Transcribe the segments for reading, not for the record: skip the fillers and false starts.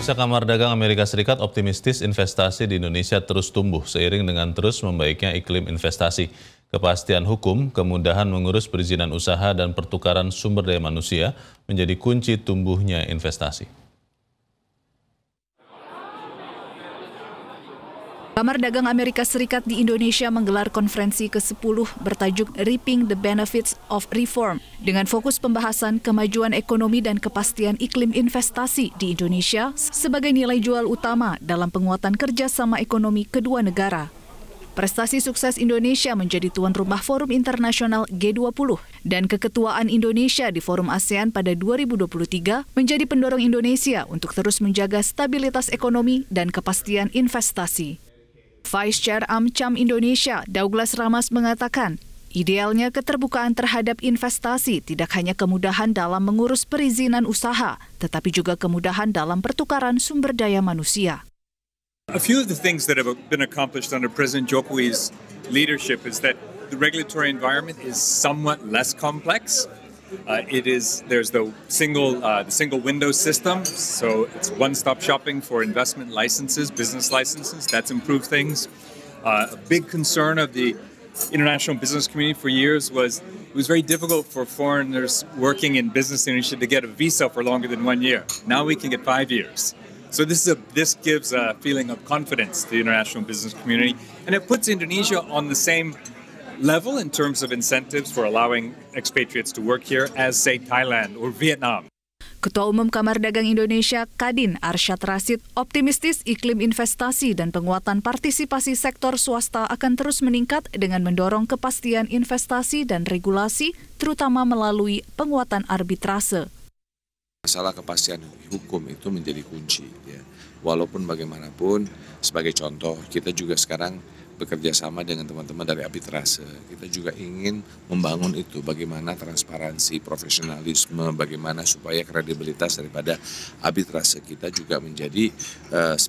Pemirsa, Kamar Dagang Amerika Serikat optimistis investasi di Indonesia terus tumbuh seiring dengan terus membaiknya iklim investasi. Kepastian hukum, kemudahan mengurus perizinan usaha dan pertukaran sumber daya manusia menjadi kunci tumbuhnya investasi. Kamar Dagang Amerika Serikat di Indonesia menggelar konferensi ke-10 bertajuk Reaping the Benefits of Reform dengan fokus pembahasan kemajuan ekonomi dan kepastian iklim investasi di Indonesia sebagai nilai jual utama dalam penguatan kerjasama ekonomi kedua negara. Prestasi sukses Indonesia menjadi tuan rumah Forum Internasional G20 dan keketuaan Indonesia di Forum ASEAN pada 2023 menjadi pendorong Indonesia untuk terus menjaga stabilitas ekonomi dan kepastian investasi. Vice Chair AmCham Indonesia, Douglas Ramas mengatakan, idealnya keterbukaan terhadap investasi tidak hanya kemudahan dalam mengurus perizinan usaha, tetapi juga kemudahan dalam pertukaran sumber daya manusia. A few of the things that have been accomplished under President Jokowi's leadership is that the regulatory environment is somewhat less complex. There's the single window system, so it's one-stop shopping for investment licenses, business licenses. That's improved things. A big concern of the international business community for years was it was very difficult for foreigners working in business in Indonesia to get a visa for longer than 1 year. Now we can get 5 years. So this gives a feeling of confidence to the international business community, and it puts Indonesia on the same level in terms of incentives for allowing expatriates to work here as, say, Thailand or Vietnam. Ketua Umum Kamar Dagang Indonesia, Kadin Arsyad Rashid, optimistis iklim investasi dan penguatan partisipasi sektor swasta akan terus meningkat dengan mendorong kepastian investasi dan regulasi, terutama melalui penguatan arbitrase. Masalah kepastian hukum itu menjadi kunci, ya. Walaupun bagaimanapun, sebagai contoh, kita juga sekarang bekerja sama dengan teman-teman dari arbitrase. Kita juga ingin membangun itu, bagaimana transparansi, profesionalisme, bagaimana supaya kredibilitas daripada arbitrase kita juga menjadi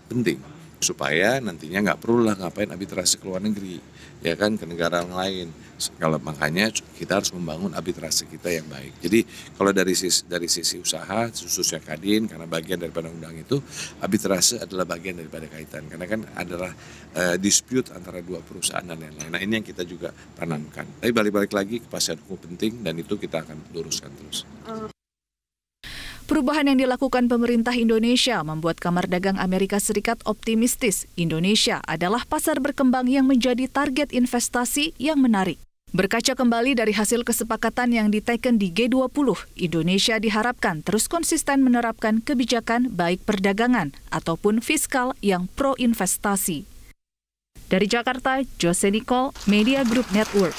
penting. Supaya nantinya nggak perlu lah ngapain arbitrase ke luar negeri, ya kan, ke negara lain. Kalau makanya kita harus membangun arbitrase kita yang baik. Jadi kalau dari sisi usaha, khususnya Kadin, karena bagian daripada undang itu, arbitrase adalah bagian daripada kaitan. Karena kan adalah dispute antara dua perusahaan dan lain-lain. Nah ini yang kita juga tanamkan. Tapi balik-balik lagi, kepastian hukum penting dan itu kita akan luruskan terus. Perubahan yang dilakukan pemerintah Indonesia membuat Kamar Dagang Amerika Serikat optimistis Indonesia adalah pasar berkembang yang menjadi target investasi yang menarik. Berkaca kembali dari hasil kesepakatan yang diteken di G20, Indonesia diharapkan terus konsisten menerapkan kebijakan baik perdagangan ataupun fiskal yang pro-investasi. Dari Jakarta, Jose Nicole, Media Group Network.